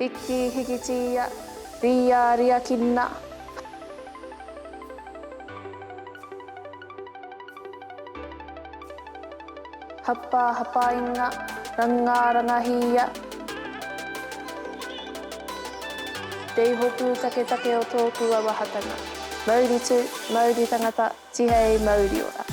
Iki hikitia, ria ria kinna. Hapa hapa inga, rangatahi. Te hopu take take o tōku awahatanga. Mauri tu, mauri tangata, tihei mauri ora.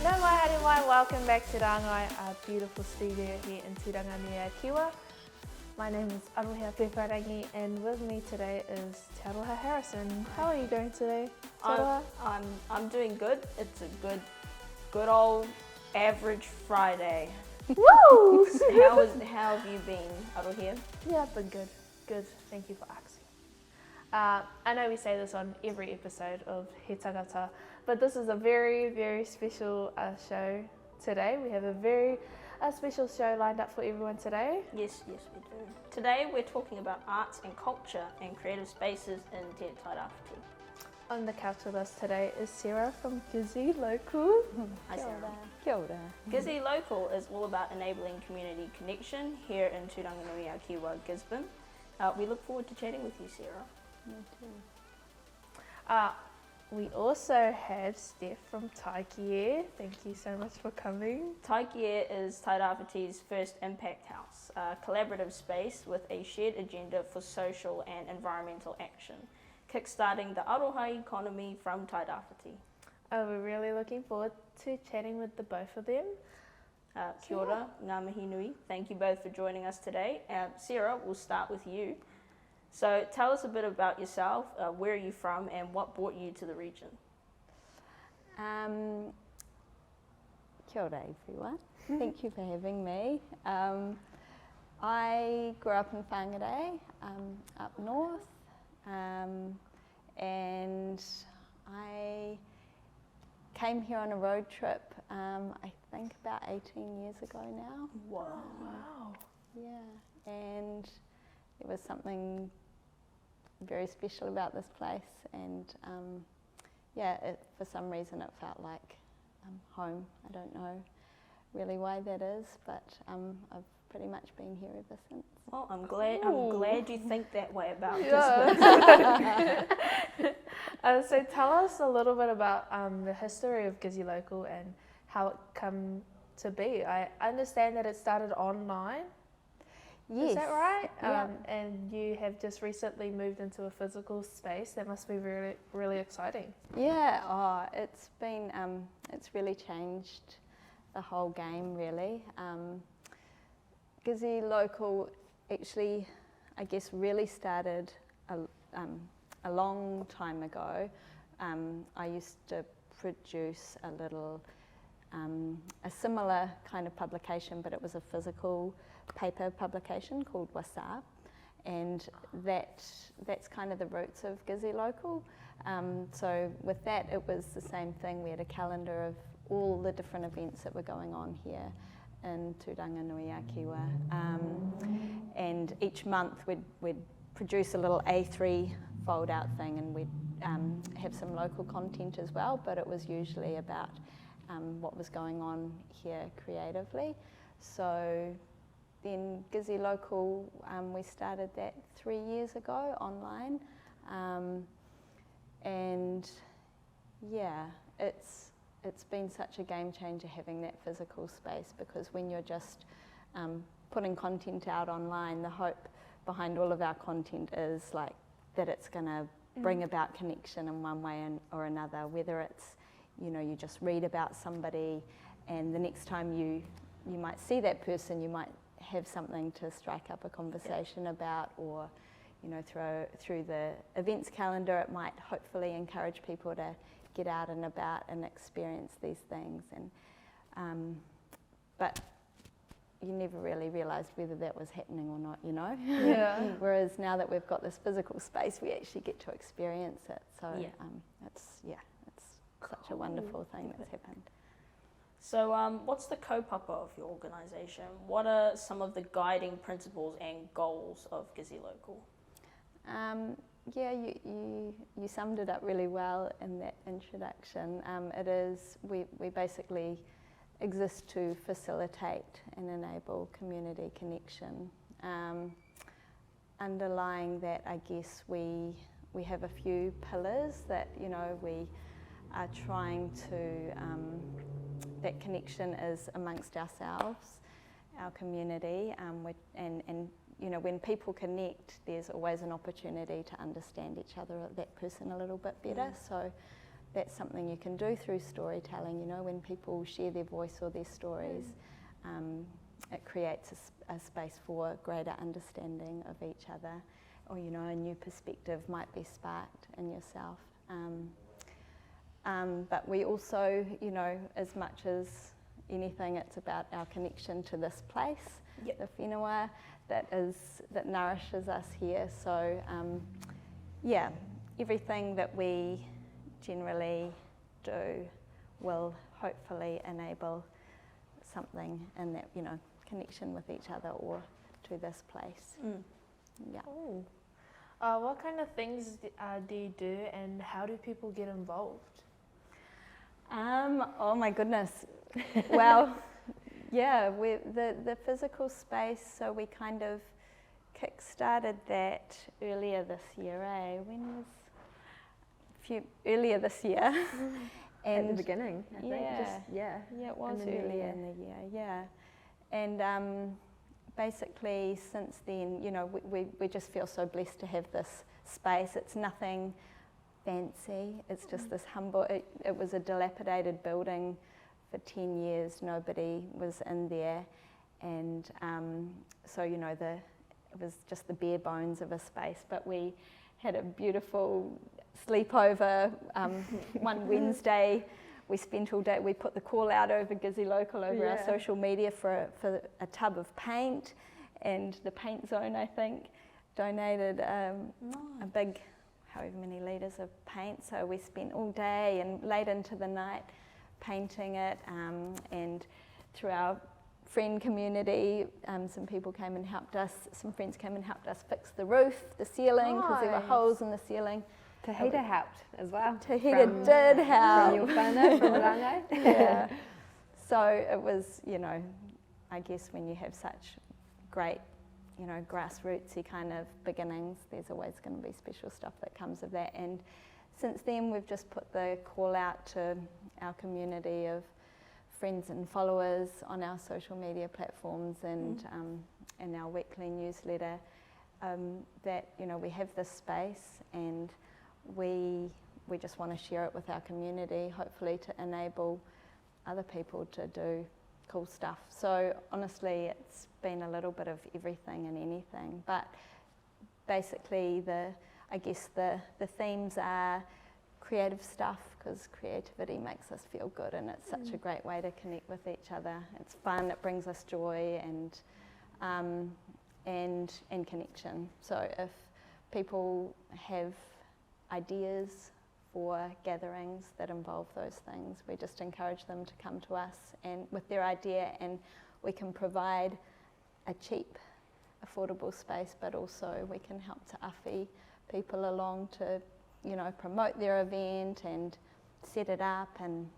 Nau mai, haere mai, welcome back to Rāngai, our beautiful studio here in Turanga-nui-a-kiwa. My name is Aroha Peparangi and with me today is Te Aroha Harrison. How are you doing today, Te Aroha? I'm doing good. It's a good old average Friday. Woo! How have you been, Aroha? Yeah, I've been good. Good, thank you for asking. I know we say this on every episode of He Tangata, but this is a very, very special show today. We have a very special show lined up for everyone today. Yes, we do. Today we're talking about arts and culture and creative spaces in Te Tairāwhiti. On the couch with us today is Sarah from Gizzy Local. Hi, Sarah. Kia ora. Gizzy Local is all about enabling community connection here in Turanga-nui-a-kiwa, Gisborne. We look forward to chatting with you, Sarah. Me too. We also have Steph from Taiki E. Thank you so much for coming. Taiki E is Tairāwhiti's first impact house, a collaborative space with a shared agenda for social and environmental action, kickstarting the aroha economy from Tairāwhiti. We're really looking forward to chatting with the both of them. Kia ora, ngā mihi nui. Thank you both for joining us today. Sarah, we'll start with you. So tell us a bit about yourself, where are you from and what brought you to the region? Kia ora everyone. Thank you for having me. I grew up in Whangarei, up north, and I came here on a road trip, I think about 18 years ago now. Wow. Yeah, and there was something very special about this place, and for some reason it felt like home. I don't know really why that is, but I've pretty much been here ever since. Well, I'm glad you think that way about Gisborne. So tell us a little bit about the history of Gizzy Local and how it come to be. I understand that it started online. Yes. Is that right? Yeah. And you have just recently moved into a physical space. That must be really, really exciting. Yeah, it's been, it's really changed the whole game, really. Gizzy Local actually, I guess, really started a long time ago. I used to produce a little, a similar kind of publication, but it was a physical paper publication called Wasab, and that's kind of the roots of Gizzy Local. So with that, it was the same thing. We had a calendar of all the different events that were going on here in Turanga-nui-a-kiwa, and each month we'd produce a little A3 fold-out thing, and we'd have some local content as well, but it was usually about what was going on here creatively. So then Gizzy Local, we started that 3 years ago online, and yeah, it's been such a game changer having that physical space, because when you're just putting content out online, the hope behind all of our content is like that it's going to bring about connection in one way or another, whether it's, you know, you just read about somebody and the next time you might see that person, you might have something to strike up a conversation about, or, you know, through the events calendar, it might hopefully encourage people to get out and about and experience these things. And but you never really realised whether that was happening or not, you know. Yeah. Whereas now that we've got this physical space, we actually get to experience it. So it's such a wonderful thing that's happened. So what's the kaupapa of your organisation? What are some of the guiding principles and goals of Gizzy Local? Yeah, you summed it up really well in that introduction. It is, we basically exist to facilitate and enable community connection. Underlying that, I guess we have a few pillars that, you know, we are trying to, that connection is amongst ourselves, our community, and you know, when people connect, there's always an opportunity to understand each other, that person a little bit better. So that's something you can do through storytelling. You know, when people share their voice or their stories, it creates a space for greater understanding of each other, or, you know, a new perspective might be sparked in yourself. But we also, you know, as much as anything, it's about our connection to this place, the whenua, that nourishes us here. So, yeah, everything that we generally do will hopefully enable something in that, you know, connection with each other or to this place. Yeah. Cool. What kind of things do you do, and how do people get involved? Oh my goodness. Well, yeah, the physical space, so we kind of kick-started that earlier this year, eh? When was earlier this year? And at the beginning, I think. Yeah, it was earlier in the year, yeah. And basically since then, you know, we just feel so blessed to have this space. It's nothing fancy, it's just this humble, it was a dilapidated building for 10 years, nobody was in there, and so, you know, it was just the bare bones of a space, but we had a beautiful sleepover one Wednesday. We spent all day, we put the call out over Gizzy Local, over our social media for a tub of paint, and the paint zone, I think, donated a big, however many litres of paint, so we spent all day and late into the night painting it, and through our friend community, some people came and helped us, some friends came and helped us fix the roof, the ceiling, because there were holes in the ceiling. Tahita helped as well. Tahita did help. From your whānau, from Rāngai. Yeah. So it was, you know, I guess when you have such great, you know, grassrootsy kind of beginnings, there's always going to be special stuff that comes of that. And since then, we've just put the call out to our community of friends and followers on our social media platforms and in our weekly newsletter that, you know, we have this space and we just want to share it with our community, hopefully to enable other people to do cool stuff. So honestly, it's been a little bit of everything and anything, but basically I guess the themes are creative stuff, because creativity makes us feel good, and it's such a great way to connect with each other. It's fun, it brings us joy and connection. So if people have ideas for gatherings that involve those things, we just encourage them to come to us and with their idea, and we can provide a cheap, affordable space, but also we can help to awhi people along to, you know, promote their event and set it up and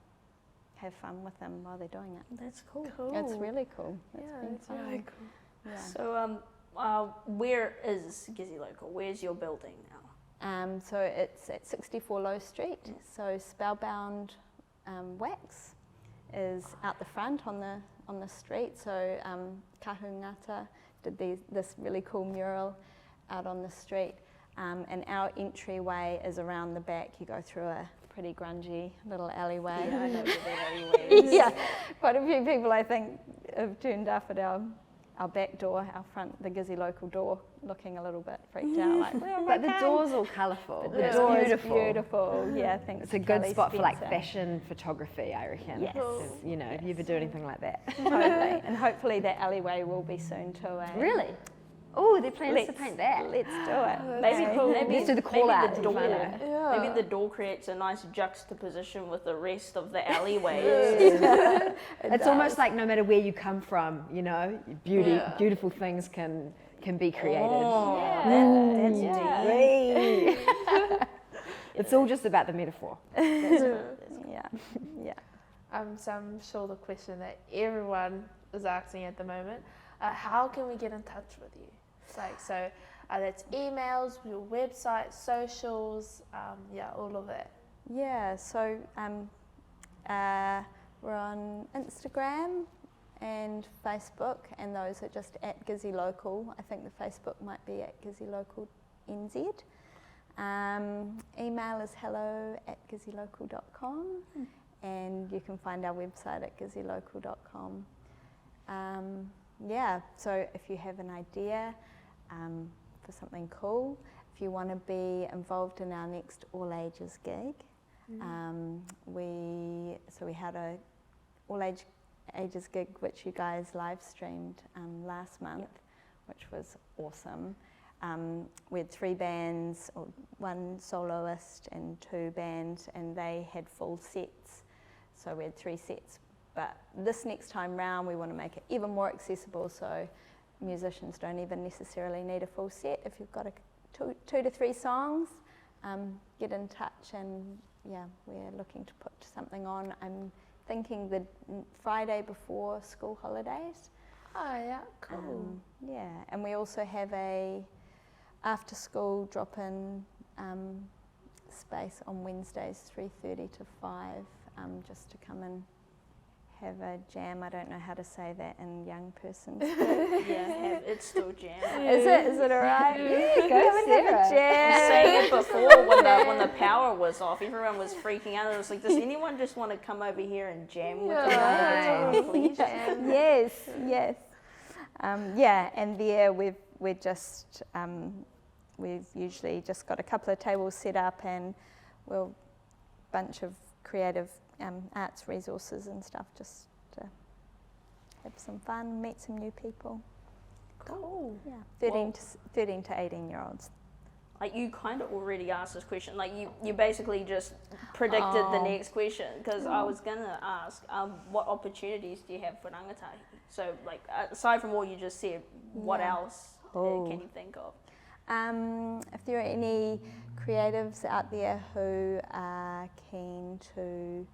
have fun with them while they're doing it. That's cool. It's really cool. It's been it's fun. really cool. Yeah. So where is Gizzy Local? Where's your building now? So it's at 64 Low Street. So Spellbound Wax is out the front on the street. So Kahungata did this really cool mural out on the street. And our entryway is around the back. You go through a pretty grungy little alleyway. Yeah, I know where that alleyway is. Yeah, quite a few people I think have turned up at our back door, our front, the Gizzy Local door, looking a little bit freaked out. Like, but the door's all colourful. the It's door beautiful. is beautiful. Yeah, thanks. It's a to good Kelly spot for like Spencer. fashion photography, I reckon. Yes. If, you know, if you ever do anything like that. Totally. And hopefully that alleyway will be soon too. Eh? Really? Oh, they're planning to paint that. Let's do it. Maybe Let's do the call out. the door, Yeah. maybe the door creates a nice juxtaposition with the rest of the alleyways. It's almost like no matter where you come from, you know, Yeah. beautiful things can be created. Oh, that's Yay. It's all just about the metaphor. Yeah, yeah. So I'm sure the question that everyone is asking at the moment, how can we get in touch with you? It's like, so that's emails, your website, socials, all of that. Yeah, so we're on Instagram and Facebook, and those are just at Gizzy Local. I think the Facebook might be at Gizzy Local NZ. Email is hello@gizzylocal.com, and you can find our website at gizzylocal.com. So if you have an idea for something cool, if you want to be involved in our next all ages gig, we had a all ages gig which you guys live streamed last month, which was awesome. We had 3 bands, or 1 soloist and 2 bands, and they had full sets. So we had 3 sets. But this next time round, we want to make it even more accessible, so musicians don't even necessarily need a full set. If you've got 2 to 3 songs, get in touch, and we're looking to put something on. I'm thinking the Friday before school holidays. Oh yeah, cool. And we also have a after school drop-in space on Wednesdays, 3:30 to 5, just to come and have a jam. I don't know how to say that in young person speak. It's still jam. Is it alright? Yeah, go and have a I was jam. saying it before when the power was off, everyone was freaking out. It was like, does anyone just want to come over here and jam with us, please? Yes. And there we've usually just got a couple of tables set up, and we'll bunch of creative arts resources and stuff, just to have some fun, meet some new people. Cool. Yeah, 13 to 18-year-olds. Like, you kind of already asked this question. Like, you basically just predicted the next question, because I was going to ask, what opportunities do you have for rangatahi? So, like, aside from what you just said, what else can you think of? If there are any creatives out there who are keen to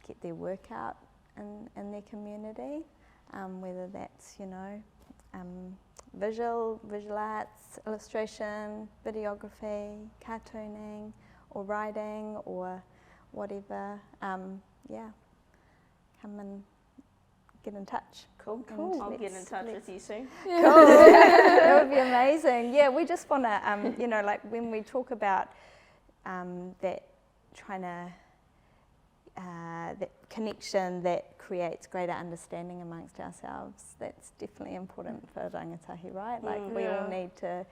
get their work out in their community, whether that's, visual arts, illustration, videography, cartooning, or writing, or whatever, come and get in touch. Cool. I'll get in touch with you soon. Cool. That would be amazing. Yeah, we just want to, like when we talk about that connection that creates greater understanding amongst ourselves, that's definitely important for rangatahi, right? Like we all need to,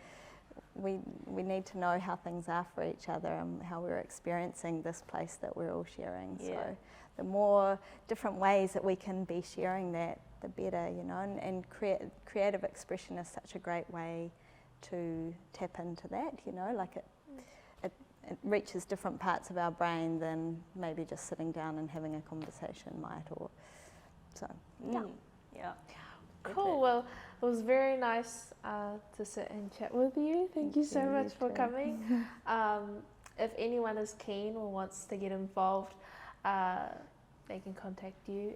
we need to know how things are for each other and how we're experiencing this place that we're all sharing. Yeah. So the more different ways that we can be sharing that, the better, and creative expression is such a great way to tap into that, like it reaches different parts of our brain than maybe just sitting down and having a conversation might, or so. Cool. Well, it was very nice to sit and chat with you. Thank you so much for coming. If anyone is keen or wants to get involved, they can contact you.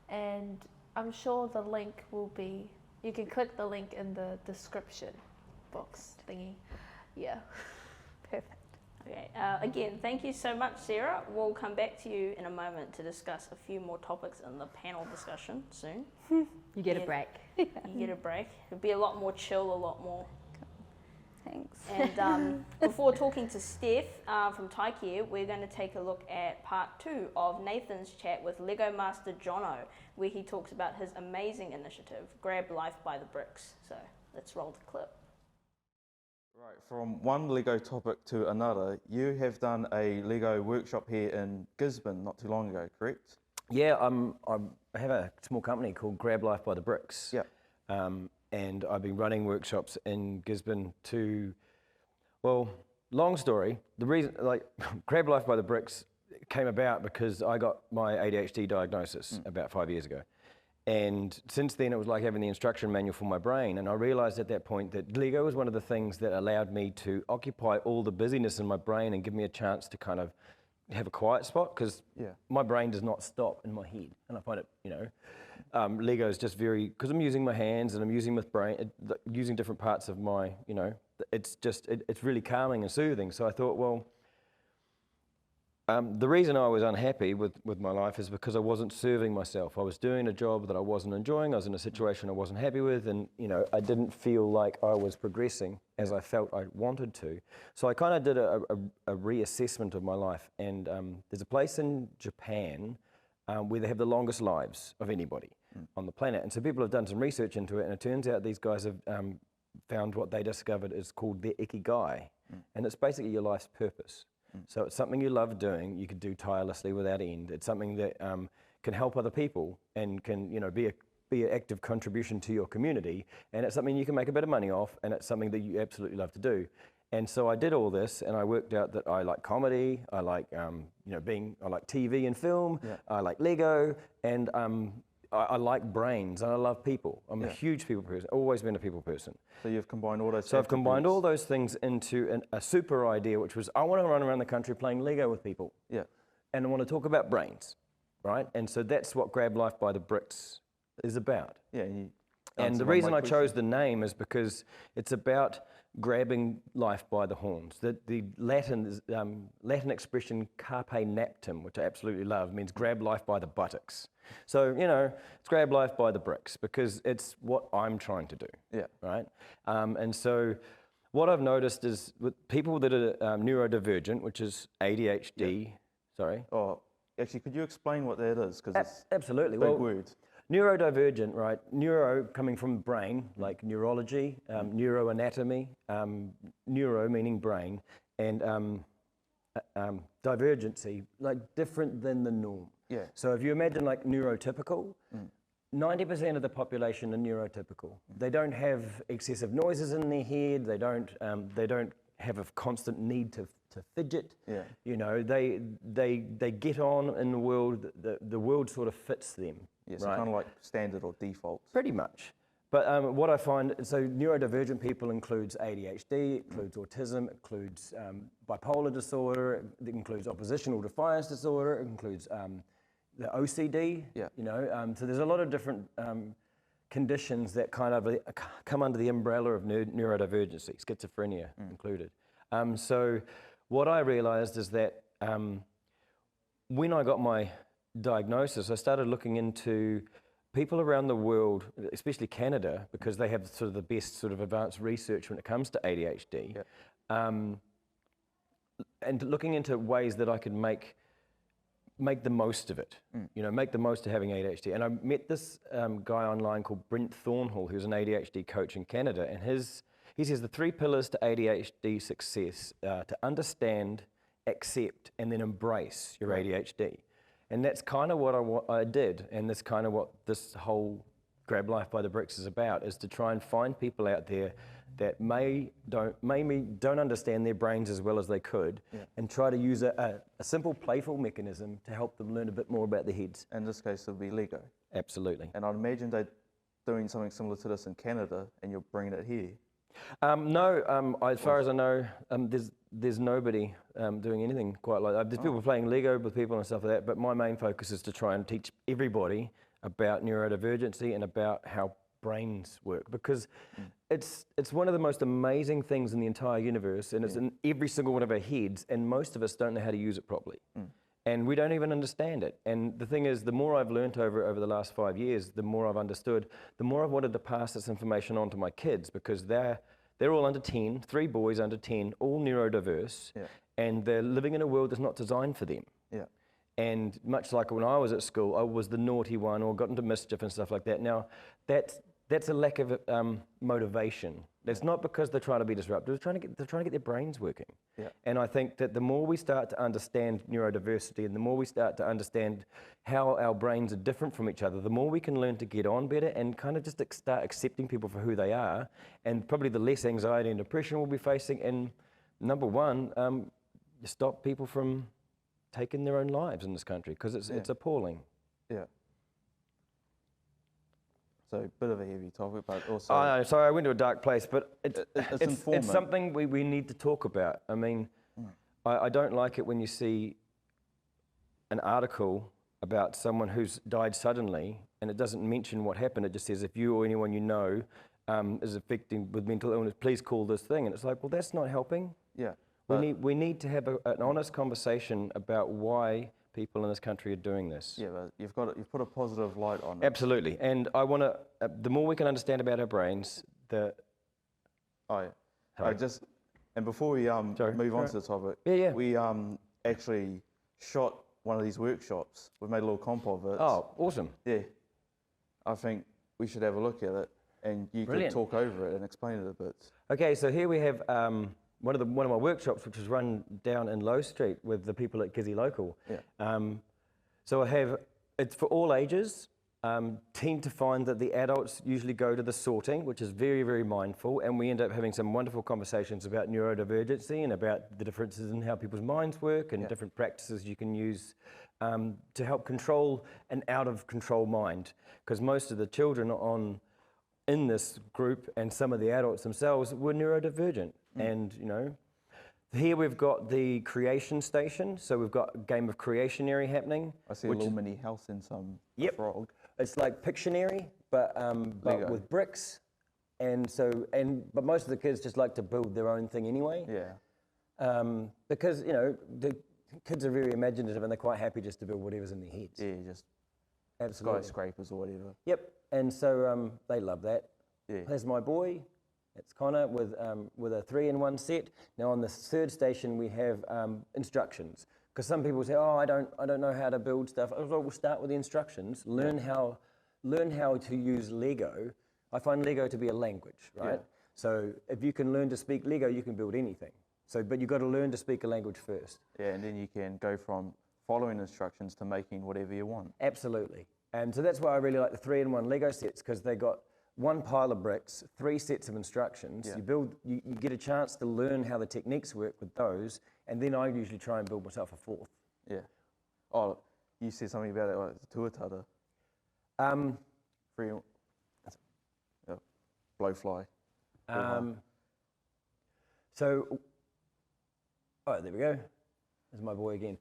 And I'm sure the link will be, you can click the link in the description box thingy. Yeah. Perfect. Okay. Again, thank you so much, Sarah. We'll come back to you in a moment to discuss a few more topics in the panel discussion soon. You get a break. You get a break. It'll be a lot more chill, a lot more. Thanks. And before talking to Steph from Taiki E, we're going to take a look at part 2 of Nathan's chat with Lego Master Jono, where he talks about his amazing initiative, Grab Life by the Bricks. So let's roll the clip. Right, from one Lego topic to another, you have done a Lego workshop here in Gisborne not too long ago, correct? Yeah, I have a small company called Grab Life by the Bricks. Yeah. And I've been running workshops in Gisborne long story. The reason, Grab Life by the Bricks came about because I got my ADHD diagnosis about 5 years ago. And since then, it was like having the instruction manual for my brain. And I realized at that point that Lego was one of the things that allowed me to occupy all the busyness in my brain and give me a chance to kind of have a quiet spot, because my brain does not stop in my head. And I find it, you know, Lego is just very, because I'm using my hands and I'm using my brain, using different parts of my, you know, it's just, it's really calming and soothing. So I thought, well, the reason I was unhappy with my life is because I wasn't serving myself. I was doing a job that I wasn't enjoying. I was in a situation I wasn't happy with, and you know, I didn't feel like I was progressing as I felt I wanted to. So I kind of did a reassessment of my life, and there's a place in Japan where they have the longest lives of anybody on the planet. And so people have done some research into it, and it turns out these guys have found what they discovered is called their ikigai, and it's basically your life's purpose. So it's something you love doing, you can do tirelessly without end. It's something that can help other people and can, you know, be an active contribution to your community, and it's something you can make a bit of money off, and it's something that you absolutely love to do. And so I did all this, and I worked out that I like comedy, I like, you know, I like TV and film, I like Lego, and I like brains, and I love people. I'm a huge people person, always been a people person. So you've combined all those. So I've combined all those things into a super idea, which was I want to run around the country playing Lego with people. Yeah. And I want to talk about brains, right? And so that's what Grab Life by the Bricks is about. Yeah. And the reason I chose the name is because it's about grabbing life by the horns. The Latin expression carpe naptum, which I absolutely love, means grab life by the buttocks. So, you know, it's grab life by the bricks because it's what I'm trying to do. Yeah. Right? And so what I've noticed is with people that are neurodivergent, which is ADHD, sorry. Oh, actually, could you explain what that is? Because it's absolutely. Big words. Neurodivergent, right? Neuro coming from brain, like neurology, neuroanatomy, neuro meaning brain, and divergency, like different than the norm. Yeah. So if you imagine like neurotypical, 90% of the population are neurotypical. They don't have excessive noises in their head. They don't have a constant need to fidget. Yeah. You know, they get on in the world. The world sort of fits them. Yeah, so kind of like standard or default. Pretty much. But what I find, so neurodivergent people includes ADHD, it includes autism, it includes bipolar disorder, it includes oppositional defiance disorder, it includes the OCD. Yeah. You know, so there's a lot of different conditions that kind of come under the umbrella of neurodivergency, schizophrenia included. So what I realized is that when I got my diagnosis, I started looking into people around the world, especially Canada, because they have sort of the best sort of advanced research when it comes to ADHD, and looking into ways that I could make the most of it, you know, make the most of having ADHD. And I met this guy online called Brent Thornhill, who's an ADHD coach in Canada, and he says the 3 pillars to ADHD success to understand, accept, and then embrace your ADHD. And that's kind of what I did, and that's kind of what this whole Grab Life by the Bricks is about, is to try and find people out there that don't understand their brains as well as they could, and try to use a simple, playful mechanism to help them learn a bit more about their heads. In this case, it would be Lego. Absolutely. And I'd imagine they're doing something similar to this in Canada, and you're bringing it here. No, as far as I know, there's nobody doing anything quite like that. There's people playing Lego with people and stuff like that, but my main focus is to try and teach everybody about neurodivergency and about how brains work, because it's one of the most amazing things in the entire universe, and it's in every single one of our heads, and most of us don't know how to use it properly. And we don't even understand it. And the thing is, the more I've learned over the last 5 years, the more I've understood, the more I've wanted to pass this information on to my kids, because they're all under 10, 3 boys under 10, all neurodiverse, and they're living in a world that's not designed for them. Yeah. And much like when I was at school, I was the naughty one or got into mischief and stuff like that. Now, that's a lack of motivation. It's not because they're trying to be disruptive, they're trying to get their brains working. Yeah. And I think that the more we start to understand neurodiversity and the more we start to understand how our brains are different from each other, the more we can learn to get on better and kind of just start accepting people for who they are, and probably the less anxiety and depression we'll be facing. And number one, stop people from taken their own lives in this country, because it's appalling. Yeah. So a bit of a heavy topic, but also... I know, sorry, I went to a dark place, but it's informative. something we need to talk about. I mean, I don't like it when you see an article about someone who's died suddenly, and it doesn't mention what happened. It just says, if you or anyone you know is affected with mental illness, please call this thing. And it's like, well, that's not helping. Yeah. We need to have an honest conversation about why people in this country are doing this. Yeah, but you've put a positive light on it. Absolutely. And I want to, the more we can understand about our brains, Oh, yeah. And before we move on to the topic, we actually shot one of these workshops. We made a little comp of it. Oh, awesome. Yeah. I think we should have a look at it, and you could talk over it and explain it a bit. Okay, so here we have one of my workshops, which was run down in Low Street with the people at Gizzy Local. Yeah. So it's for all ages. Tend to find that the adults usually go to the sorting, which is very, very mindful, and we end up having some wonderful conversations about neurodivergency and about the differences in how people's minds work and different practices you can use to help control an out-of-control mind. Because most of the children in this group and some of the adults themselves were neurodivergent. And, you know, here we've got the creation station, so we've got a game of Creationary happening. I see a little mini house in some frog. It's like Pictionary, but with bricks, but most of the kids just like to build their own thing anyway. Yeah. Because you know the kids are very imaginative and they're quite happy just to build whatever's in their heads. Yeah, just absolutely skyscrapers or whatever. Yep, and so they love that. Yeah. There's my boy. It's Connor with a 3-in-1 set. Now on the third station we have instructions. Because some people say, oh, I don't know how to build stuff. I was like, we'll start with the instructions. Learn how to use Lego. I find Lego to be a language, right? Yeah. So if you can learn to speak Lego, you can build anything. But you've got to learn to speak a language first. Yeah, and then you can go from following instructions to making whatever you want. Absolutely. And so that's why I really like the 3-in-1 Lego sets, because they got one pile of bricks, 3 sets of instructions. Yeah. You get a chance to learn how the techniques work with those, and then I usually try and build myself a 4th. Yeah. Oh, you said something about it, like the tuatara. Blowfly. There we go. There's my boy again.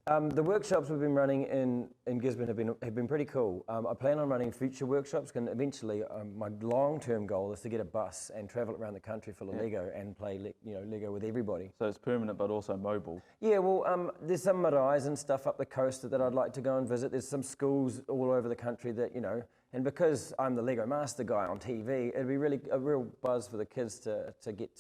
The workshops we've been running in Gisborne have been pretty cool. I plan on running future workshops, and eventually my long-term goal is to get a bus and travel around the country full of Lego and play Lego with everybody. So it's permanent but also mobile. Yeah, well, there's some maraes and stuff up the coast that I'd like to go and visit. There's some schools all over the country that, and because I'm the Lego Master guy on TV, it'd be really a real buzz for the kids to get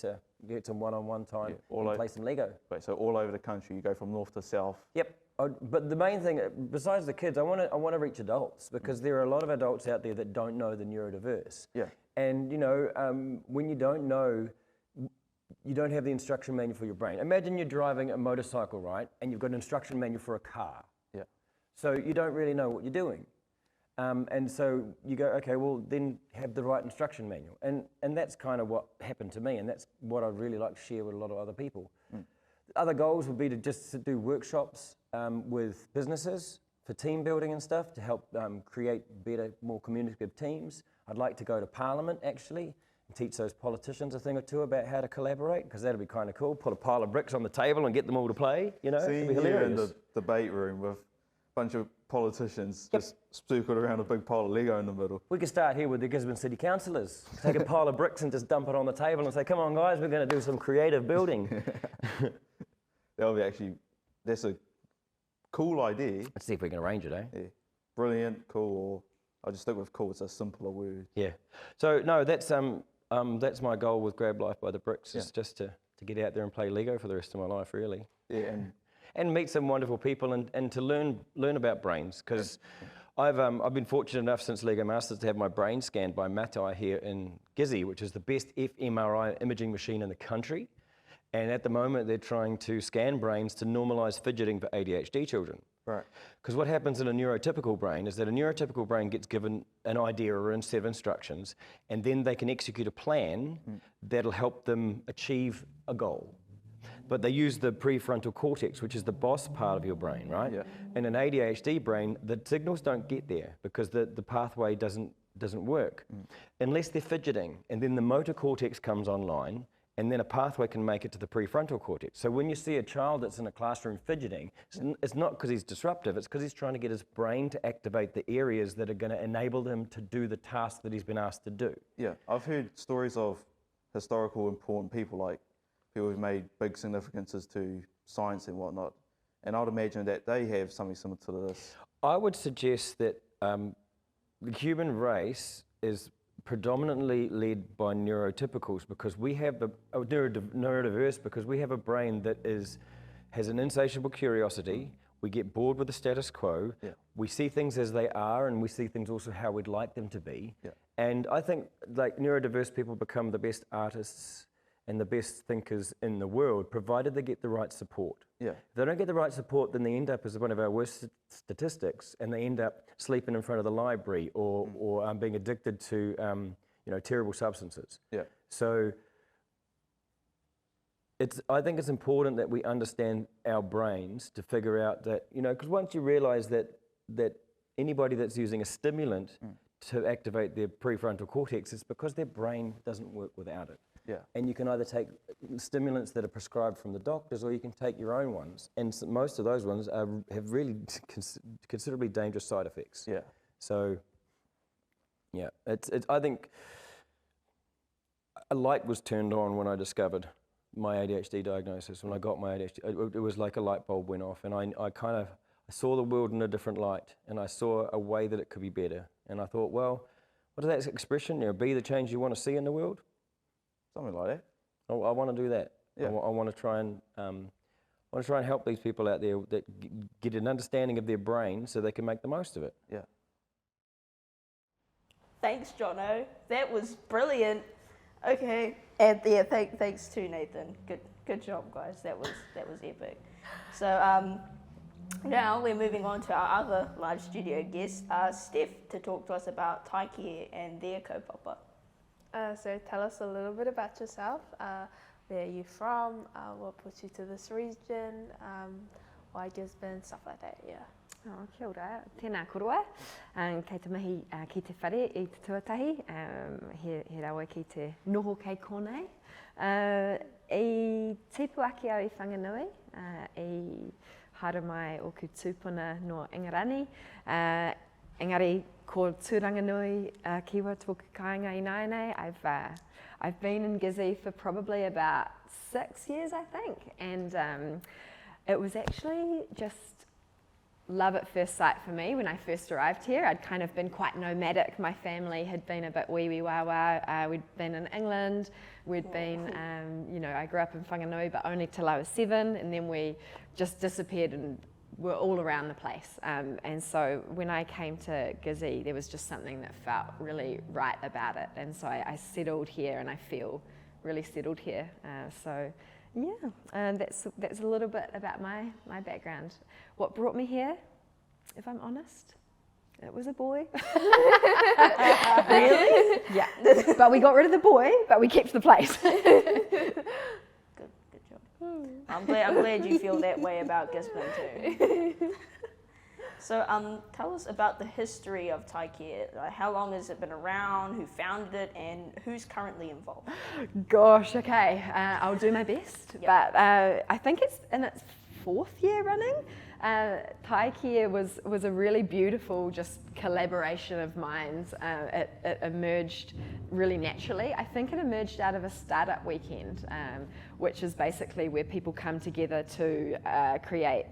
some one-on-one time and play some Lego. Wait, so all over the country, you go from north to south? Yep. But the main thing, besides the kids, I want to reach adults, because there are a lot of adults out there that don't know the neurodiverse. Yeah. And when you don't know, you don't have the instruction manual for your brain. Imagine you're driving a motorcycle, right, and you've got an instruction manual for a car. Yeah. So you don't really know what you're doing. And so you go, okay, well then have the right instruction manual. And that's kind of what happened to me, and that's what I'd really like to share with a lot of other people. Other goals would be to just do workshops with businesses for team building and stuff to help create better, more communicative teams. I'd like to go to Parliament actually and teach those politicians a thing or two about how to collaborate, because that'd be kind of cool. Put a pile of bricks on the table and get them all to play, it'd be hilarious. In the debate room with a bunch of politicians just circled around a big pile of Lego in the middle. We could start here with the Gisborne City Councillors. Take a pile of bricks and just dump it on the table and say, come on guys, we're going to do some creative building. That's a cool idea. Let's see if we can arrange it, eh? Yeah. Brilliant, cool, or I'll just stick with cool, it's a simpler word. Yeah. So no, that's my goal with Grab Life by the Bricks, is just to get out there and play Lego for the rest of my life, really. Yeah, and meet some wonderful people and to learn about brains, because I've been fortunate enough since Lego Masters to have my brain scanned by Matai here in Gizzy, which is the best fMRI imaging machine in the country. And at the moment, they're trying to scan brains to normalise fidgeting for ADHD children. Right. Because what happens in a neurotypical brain is that a neurotypical brain gets given an idea or a set of instructions, and then they can execute a plan that'll help them achieve a goal. but they use the prefrontal cortex, which is the boss part of your brain, right? Yeah. In an ADHD brain, the signals don't get there because the pathway doesn't work unless they're fidgeting, and then the motor cortex comes online, and then a pathway can make it to the prefrontal cortex. So when you see a child that's in a classroom fidgeting, it's not because he's disruptive, it's because he's trying to get his brain to activate the areas that are going to enable him to do the task that he's been asked to do. Yeah, I've heard stories of historical important people, like people who've made big significances to science and whatnot, and I'd imagine that they have something similar to this. I would suggest that the human race is predominantly led by neurotypicals because we have neurodiverse because we have a brain that has an insatiable curiosity. We get bored with the status quo. Yeah. We see things as they are, and we see things also how we'd like them to be. Yeah. And I think like neurodiverse people become the best artists and the best thinkers in the world, provided they get the right support. Yeah. If they don't get the right support, then they end up as one of our worst statistics, and they end up sleeping in front of the library or being addicted to terrible substances. Yeah. So I think it's important that we understand our brains to figure out that, because once you realize that anybody that's using a stimulant to activate their prefrontal cortex, it's because their brain doesn't work without it. Yeah. And you can either take stimulants that are prescribed from the doctors, or you can take your own ones. And most of those ones have really considerably dangerous side effects. Yeah. So, yeah, I think a light was turned on when I discovered my ADHD diagnosis. When I got my ADHD, it was like a light bulb went off, and I saw the world in a different light, and I saw a way that it could be better. And I thought, well, what is that expression? Be the change you want to see in the world. Something like that. I want to do that. Yeah. I want to try and help these people out there that get an understanding of their brain so they can make the most of it. Yeah. Thanks, Jono. That was brilliant. Okay, and yeah, thanks to Nathan. Good job, guys. That was epic. So now we're moving on to our other live studio guest, Steph, to talk to us about Taiki E and their kaupapa. So tell us a little bit about yourself. Where are you from? What brought you to this region? Why Gisborne? Stuff like that, yeah. Kia ora, tēnā korua. Kei te mahi ki te whare i te tuatahi. He rawa ki te noho kei konei. I tipu aki au I whanganui. I hara mai o ku tūpuna no Ingarani. Engari, ko Turanga-nui-a-kiwa tōku kāinga I nāianei. I've been in Gizzy for probably about 6 years, I think, and it was actually just love at first sight for me when I first arrived here. I'd kind of been quite nomadic. My family had been a bit wee wah. We'd been in England. We'd been, I grew up in Whanganui, but only till I was 7, and then we just disappeared and were all around the place. And so when I came to Gizzy, there was just something that felt really right about it. And so I settled here, and I feel really settled here. That's a little bit about my background. What brought me here, if I'm honest, it was a boy. Really? Yeah. But we got rid of the boy, but we kept the place. Good job. I'm glad you feel that way about Gisborne too. So tell us about the history of Taiki E. How long has it been around, who founded it, and who's currently involved? Gosh, okay, I'll do my best. Yep. But I think it's in its 4th year running. Taiki E was a really beautiful just collaboration of minds. It emerged really naturally. I think it emerged out of a startup weekend, which is basically where people come together to create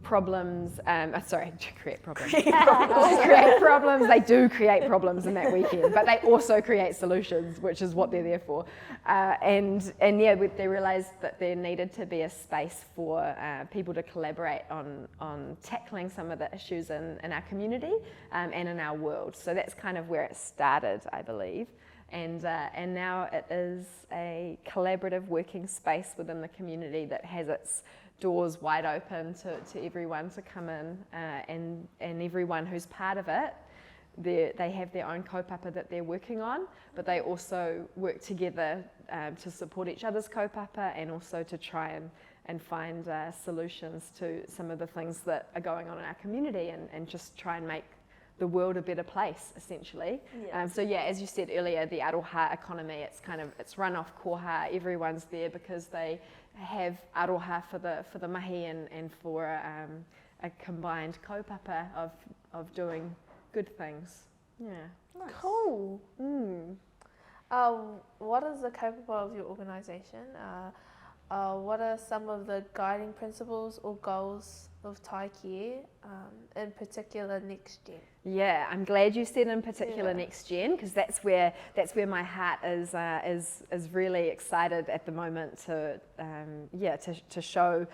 problems, create problems. Create problems. They do create problems in that weekend, but they also create solutions, which is what they're there for. They realised that there needed to be a space for people to collaborate on tackling some of the issues in our community and in our world. So that's kind of where it started, I believe. And now it is a collaborative working space within the community that has its doors wide open to everyone to come in, and everyone who's part of it they have their own kaupapa that they're working on, but they also work together to support each other's kaupapa and also to try and find solutions to some of the things that are going on in our community and just try and make the world a better place, essentially. Yeah. So yeah, as you said earlier, the aroha economy, it's run off koha. Everyone's there because they have aroha for the mahi and for a combined kaupapa of doing good things. Yeah. Nice. Cool. What is the kaupapa of your organisation? What are some of the guiding principles or goals of Taiki E, in particular next gen? Yeah, I'm glad you said in particular next gen, because that's where my heart is really excited at the moment to show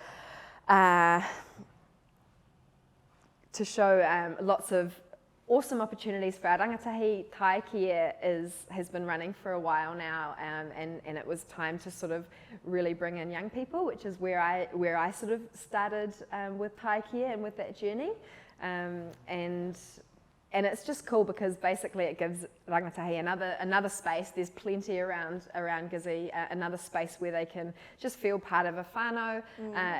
lots of awesome opportunities for our rangatahi. Taiki E has been running for a while now, and it was time to sort of really bring in young people, which is where I sort of started with Taiki E and with that journey, and it's just cool because basically it gives rangatahi another space. There's plenty around Gizzy, another space where they can just feel part of a whānau,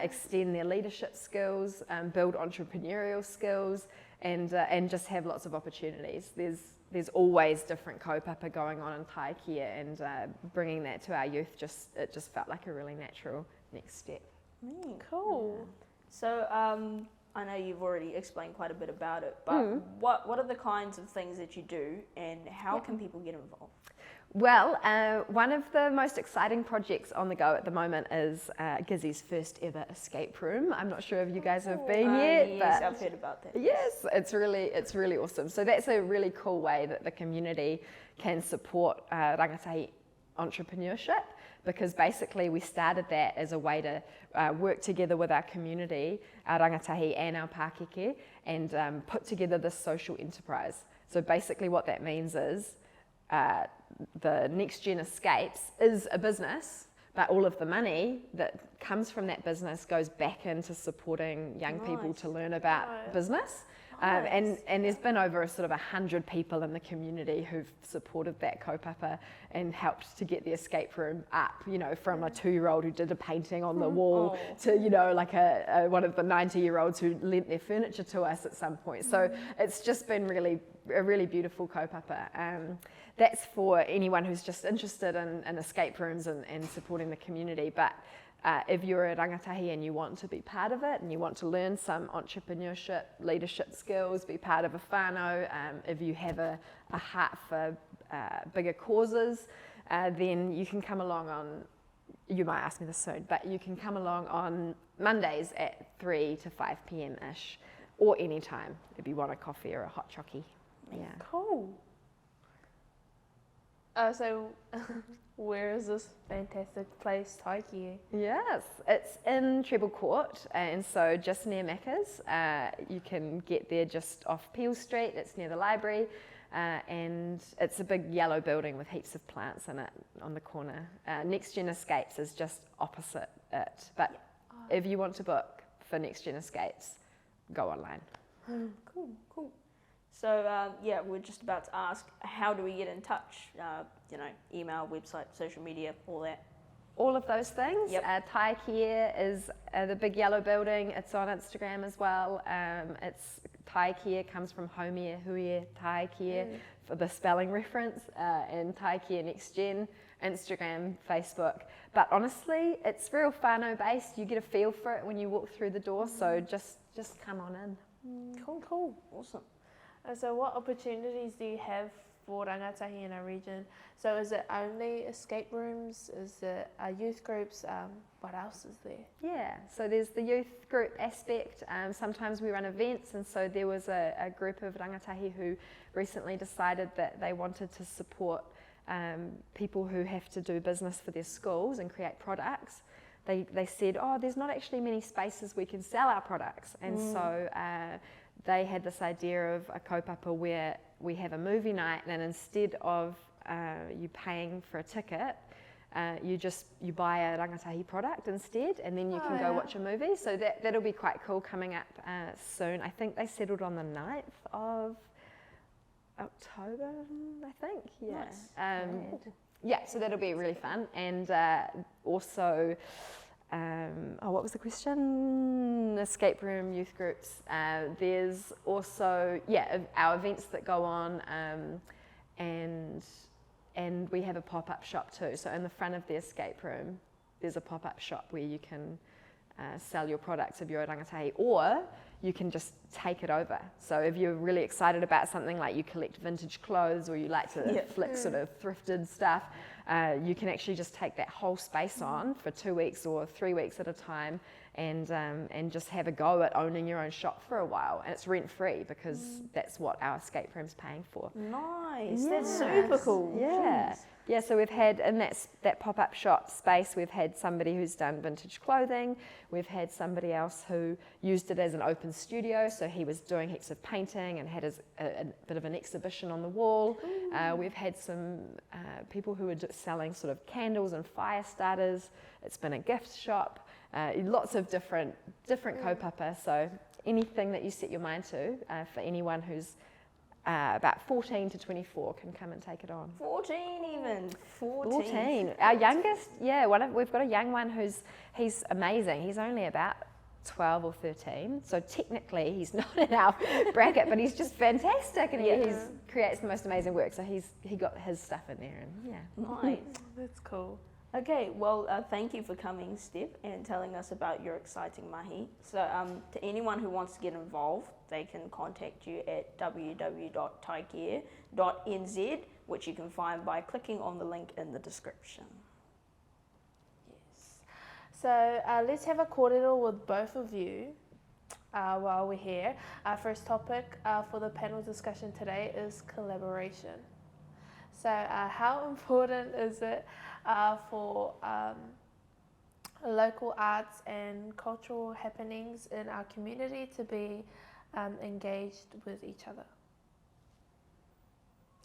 extend their leadership skills, build entrepreneurial skills, and just have lots of opportunities. There's always different kaupapa going on in Taiki E, and bringing that to our youth just felt like a really natural next step. Cool. Yeah. So I know you've already explained quite a bit about it, but what are the kinds of things that you do, and how can people get involved? Well, one of the most exciting projects on the go at the moment is Gizzy's first ever escape room. I'm not sure if you guys have been yet. Yes, I've heard about that. Yes, it's really awesome. So that's a really cool way that the community can support rangatahi entrepreneurship, because basically we started that as a way to work together with our community, our rangatahi and our Pākeke, and put together this social enterprise. So basically what that means is the Next Gen Escapes is a business, but all of the money that comes from that business goes back into supporting young people to learn about business. And there's been over sort of 100 people in the community who've supported that kaupapa and helped to get the escape room up, from a 2-year-old who did a painting on the wall to, like one of the 90-year-olds who lent their furniture to us at some point. So it's just been a really beautiful kaupapa. That's for anyone who's just interested in escape rooms and supporting the community. But if you're a rangatahi and you want to be part of it and you want to learn some entrepreneurship, leadership skills, be part of a whānau, if you have a heart for bigger causes, then you can come along you might ask me this soon, but you can come along on Mondays at 3 to 5 p.m-ish, or any time if you want a coffee or a hot chockey. Yeah. Cool. So where is this fantastic place, Taiki E? Yes, it's in Treble Court, and so just near Macca's. You can get there just off Peel Street. It's near the library, and it's a big yellow building with heaps of plants in it on the corner. Next Gen Escapes is just opposite it, but if you want to book for Next Gen Escapes, go online. Cool. So we're just about to ask, how do we get in touch? Email, website, social media, all that. All of those things. Yep. Taiki E is the big yellow building. It's on Instagram as well. It's Taiki E comes from Homea, Huie, Taiki E for the spelling reference, and Taiki E Next Gen, Instagram, Facebook. But honestly, it's real whānau based. You get a feel for it when you walk through the door. So just come on in. Cool. Awesome. So what opportunities do you have for rangatahi in our region? So is it only escape rooms? Is it youth groups? What else is there? Yeah, so there's the youth group aspect. Sometimes we run events, and so there was a group of rangatahi who recently decided that they wanted to support people who have to do business for their schools and create products. They said, there's not actually many spaces we can sell our products, and so they had this idea of a kaupapa where we have a movie night, and instead of you paying for a ticket, you buy a rangatahi product instead, and then you can go watch a movie. So that'll be quite cool coming up soon. I think they settled on the 9th October, I think. Yeah. Nice. Yeah, so that'll be really fun. And also, what was the question? Escape room, youth groups. There's also, our events that go on, and we have a pop-up shop too. So in the front of the escape room, there's a pop-up shop where you can sell your products of your rangatahi, or you can just take it over. So if you're really excited about something, like you collect vintage clothes or you like to flick sort of thrifted stuff, you can actually just take that whole space on for 2 weeks or 3 weeks at a time, and just have a go at owning your own shop for a while. And it's rent free because that's what our escape room's paying for. Nice, that's super cool. Yeah. Jeez. Yeah, so we've had, in that pop-up shop space, we've had somebody who's done vintage clothing. We've had somebody else who used it as an open studio, so he was doing heaps of painting and had a bit of an exhibition on the wall. We've had some people who are selling sort of candles and fire starters. It's been a gift shop, lots of different kaupapa. So anything that you set your mind to, for anyone who's about 14 to 24 can come and take it on. 14 even. 14. Our youngest, we've got a young one he's amazing. He's only about 12 or 13, so technically he's not in our bracket, but he's just fantastic, and he creates the most amazing work. So he got his stuff in there, and Nice. That's cool. Okay, well, thank you for coming, Steph, and telling us about your exciting mahi. So to anyone who wants to get involved, they can contact you at www.taiki.nz, which you can find by clicking on the link in the description. Yes. So let's have a kōrero with both of you while we're here. Our first topic for the panel discussion today is collaboration. So how important is it for local arts and cultural happenings in our community to be engaged with each other?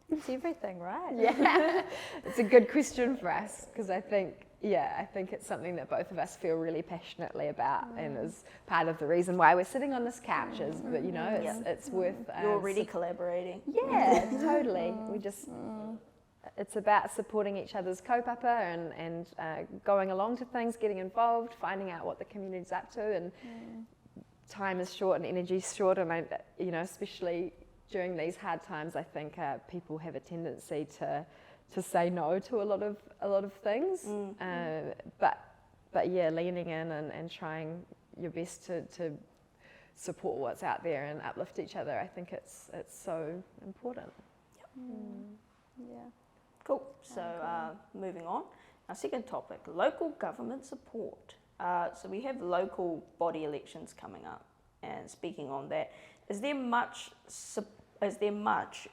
It's everything, right? Yeah, it's a good question for us, because I think it's something that both of us feel really passionately about, and is part of the reason why we're sitting on this couch. Is that it's worth. You're already collaborating. Yeah, totally. We just. It's about supporting each other's kaupapa and going along to things, getting involved, finding out what the community's up to, and time is short and energy's short, and especially during these hard times, I think people have a tendency to say no to a lot of things. But leaning in and trying your best to support what's out there and uplift each other, I think it's so important. Yeah. Cool. So moving on, our second topic, local government support. So we have local body elections coming up, and speaking on that, is there much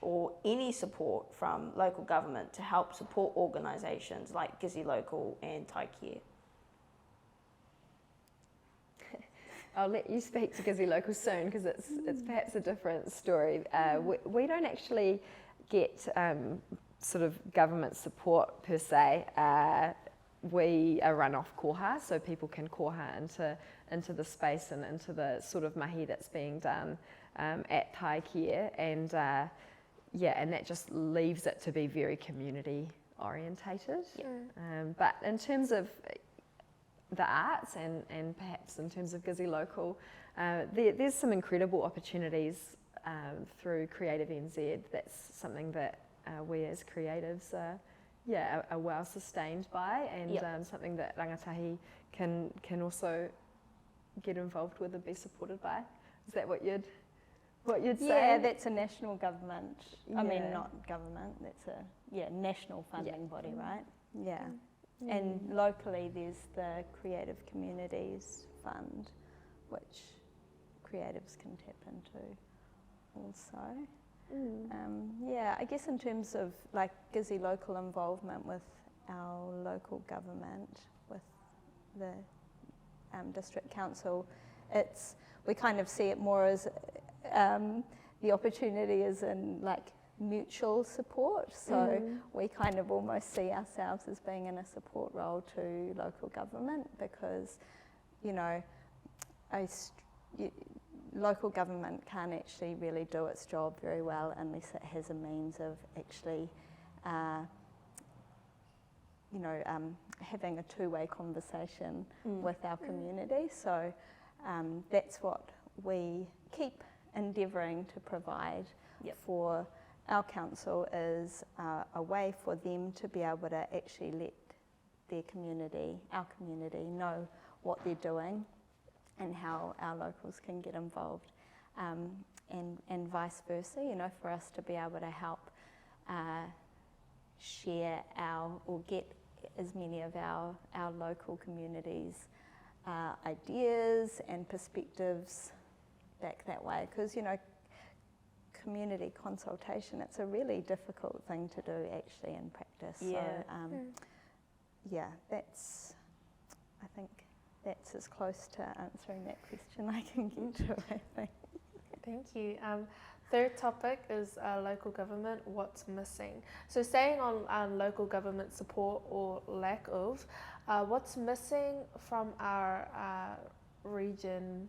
or any support from local government to help support organisations like Gizzy Local and Taiki E? I'll let you speak to Gizzy Local soon, because it's perhaps a different story. We don't actually get sort of government support per se. We are run off koha, so people can koha into the space and into the sort of mahi that's being done at Taiki E, and that just leaves it to be very community orientated. But in terms of the arts and perhaps in terms of Gizzy Local, there's some incredible opportunities through Creative NZ. That's something that we as creatives are well sustained by, and something that rangatahi can also get involved with and be supported by. Is that what you'd say? Yeah, that's a national government. I mean, not government. That's a national funding body, right? Yeah. And locally, there's the Creative Communities Fund, which creatives can tap into also. I guess in terms of like Gizzy Local involvement with our local government, with the district council, we kind of see it more as the opportunity is in like mutual support. So we kind of almost see ourselves as being in a support role to local government, because local government can't actually really do its job very well unless it has a means of actually, having a two-way conversation with our community. So that's what we keep endeavouring to provide for our council, is a way for them to be able to actually let their community, our community, know what they're doing and how our locals can get involved, and vice versa, for us to be able to help share or get as many of our local communities' ideas and perspectives back that way. Because, community consultation, it's a really difficult thing to do actually in practice. Yeah. So, I think that's as close to answering that question I can get to, I think. Thank you. Third topic is local government, what's missing. So staying on local government support or lack of, what's missing from our region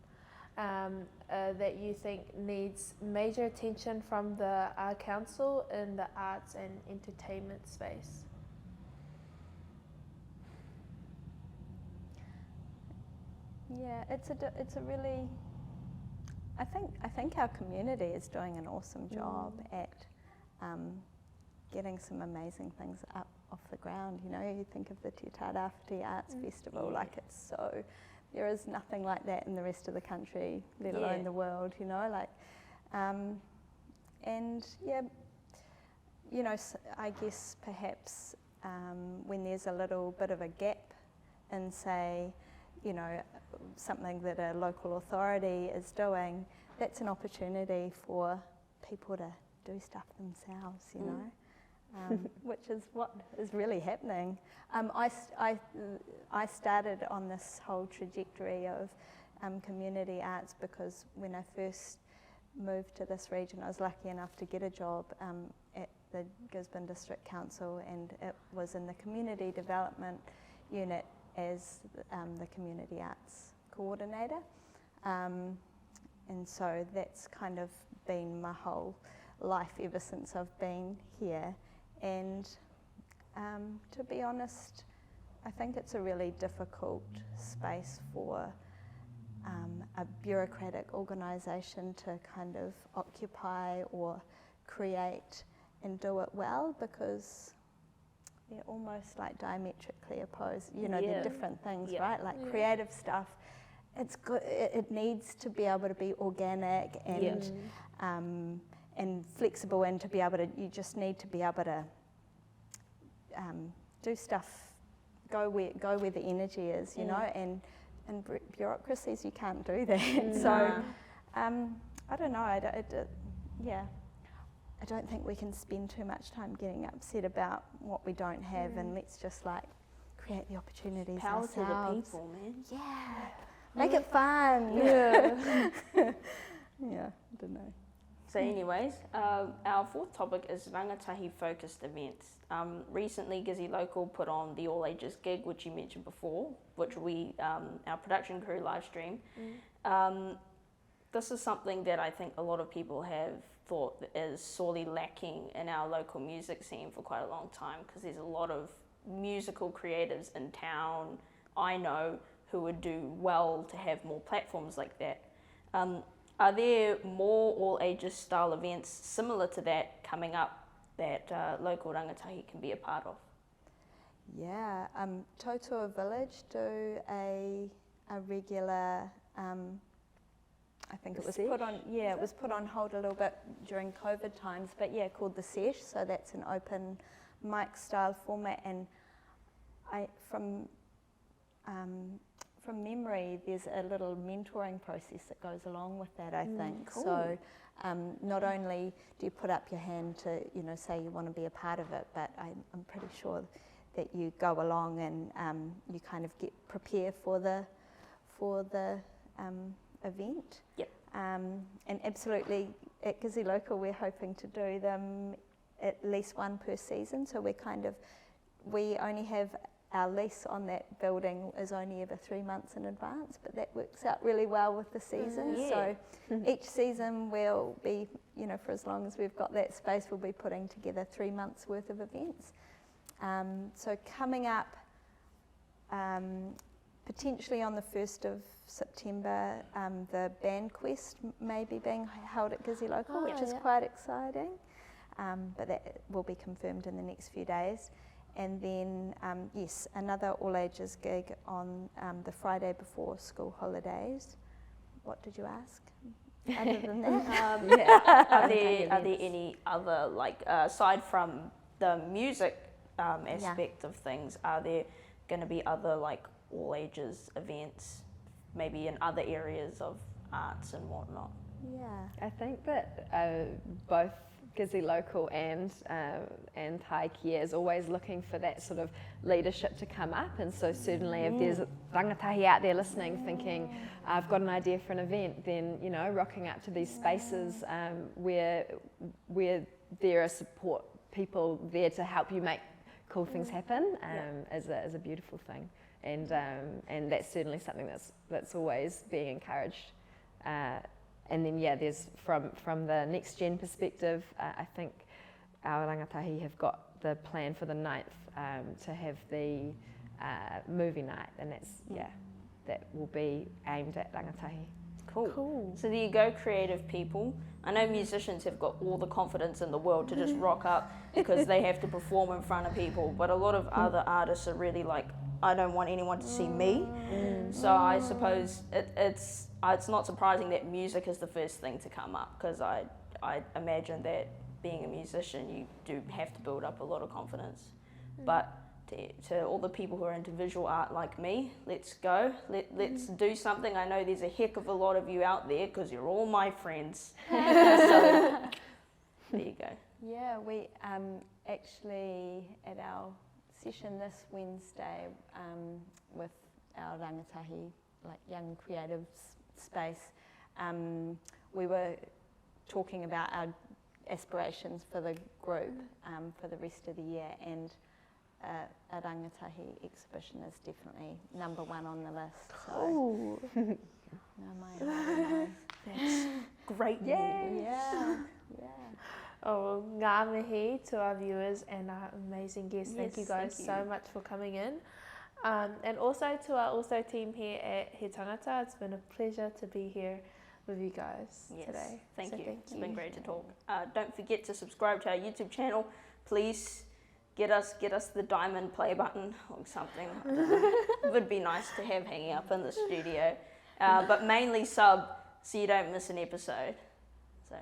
that you think needs major attention from the council in the arts and entertainment space? Yeah, it's a really, I think our community is doing an awesome job at getting some amazing things up off the ground. You think of the Te Tārawhiti Arts Festival, like there is nothing like that in the rest of the country, let alone the world, I guess perhaps when there's a little bit of a gap in, say, something that a local authority is doing, that's an opportunity for people to do stuff themselves, which is what is really happening. I started on this whole trajectory of community arts because when I first moved to this region, I was lucky enough to get a job at the Gisborne District Council, and it was in the community development unit as the community arts coordinator, and so that's kind of been my whole life ever since I've been here. And to be honest, I think it's a really difficult space for a bureaucratic organisation to kind of occupy or create and do it well, because they're almost like diametrically opposed. They're different things, right? Like creative stuff, it's good. It needs to be able to be organic and flexible, and to be able to, you just need to be able to do stuff, go where the energy is, and bureaucracies, you can't do that. So I don't know. I don't think we can spend too much time getting upset about what we don't have, and let's just create the opportunities ourselves. Power to the people, man. Yeah. Make it fun. Yeah. I don't know. So anyways, our fourth topic is rangatahi focused events. Recently, Gizzy Local put on the All Ages gig, which you mentioned before, which our production crew live stream. This is something that I think a lot of people have thought is sorely lacking in our local music scene for quite a long time, because there's a lot of musical creatives in town, I know, who would do well to have more platforms like that. Are there more all ages style events similar to that coming up that local rangatahi can be a part of? Yeah, Tautua Village do a regular, I think it was put on, it was put on hold a little bit during COVID times, but called the Sesh. So that's an open mic style format, and from memory, there's a little mentoring process that goes along with that, I think. Cool. So not only do you put up your hand to, say you want to be a part of it, but I'm pretty sure that you go along and you kind of prepare for the event. Yep. And absolutely, at Gizzy Local, we're hoping to do them at least one per season. So we only have our lease on that building is only ever 3 months in advance, but that works out really well with the season. So each season we'll be, for as long as we've got that space, we'll be putting together 3 months worth of events. So coming up, potentially on the 1st of September, the Band Quest may be being held at Gizzy Local, which is quite exciting, but that will be confirmed in the next few days. And then, yes, another all-ages gig on the Friday before school holidays. What did you ask? Other than that? Are there any other, aside from the music aspect of things, are there going to be other, all-ages events, maybe in other areas of arts and whatnot? Yeah. I think that both Gizzy Local and Taiki E is always looking for that sort of leadership to come up, and so certainly if there's rangatahi out there listening thinking, I've got an idea for an event, then rocking up to these spaces where there are support people there to help you make cool things happen is a beautiful thing, and that's certainly something that's always being encouraged. And then there's from the next gen perspective, I think our rangatahi have got the plan for the 9th to have the movie night, and that will be aimed at rangatahi. Cool. So there you go, creative people. I know musicians have got all the confidence in the world to just rock up because they have to perform in front of people, but a lot of other artists are really like, I don't want anyone to see me. So I suppose it's not surprising that music is the first thing to come up, because I imagine that being a musician, you do have to build up a lot of confidence. But to all the people who are into visual art like me, let's go. Let's do something. I know there's a heck of a lot of you out there because you're all my friends. So there you go. Yeah, we actually at our session this Wednesday with our rangatahi, young creative space, we were talking about our aspirations for the group for the rest of the year, and a rangatahi exhibition is definitely number 1 on the list. Cool. So, That's great. Yeah. Oh, ngā mihi to our viewers and our amazing guests. Thank you guys so much for coming in. And also to our also team here at He Tāngata, it's been a pleasure to be here with you guys today. Thank you. It's been great to talk. Don't forget to subscribe to our YouTube channel. Please get us the diamond play button or something. It would be nice to have hanging up in the studio. But mainly sub so you don't miss an episode. So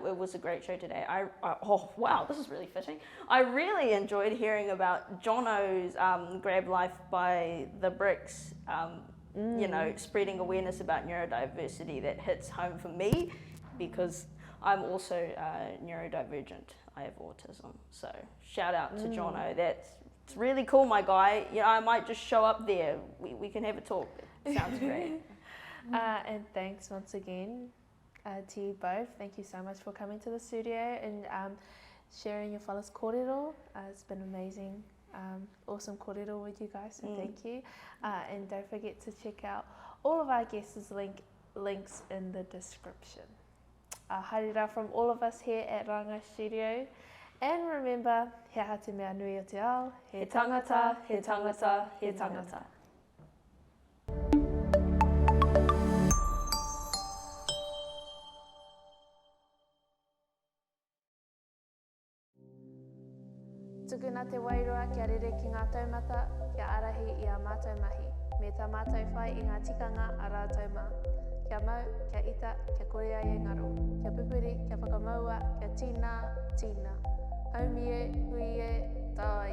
it was a great show today. Oh wow, this is really fitting. I really enjoyed hearing about Jono's Grab Life by the Bricks, spreading awareness about neurodiversity that hits home for me, because I'm also neurodivergent. I have autism. So shout out to Jono. It's really cool, my guy. I might just show up there. We can have a talk. It sounds great. And thanks once again to you both. Thank you so much for coming to the studio and sharing your fellas kōrero. It's been amazing. Awesome kōrero with you guys, so thank you. And don't forget to check out all of our guests' links in the description. Haere from all of us here at Rāngai Studios. And remember, he aha te mea nui o te ao, he tangata, he tangata, he tangata. Tukuna te wairua kia rere ki ngā taumata, kia arahi i a mātou mahi. Me tā mātou whai i ngā tikanga a rātou mā. Kia mau, kia ita, kia korea e ngaro. Kia pupuri, kia whakamaua, kia tīna, tīna. Haumie, hui e, tāo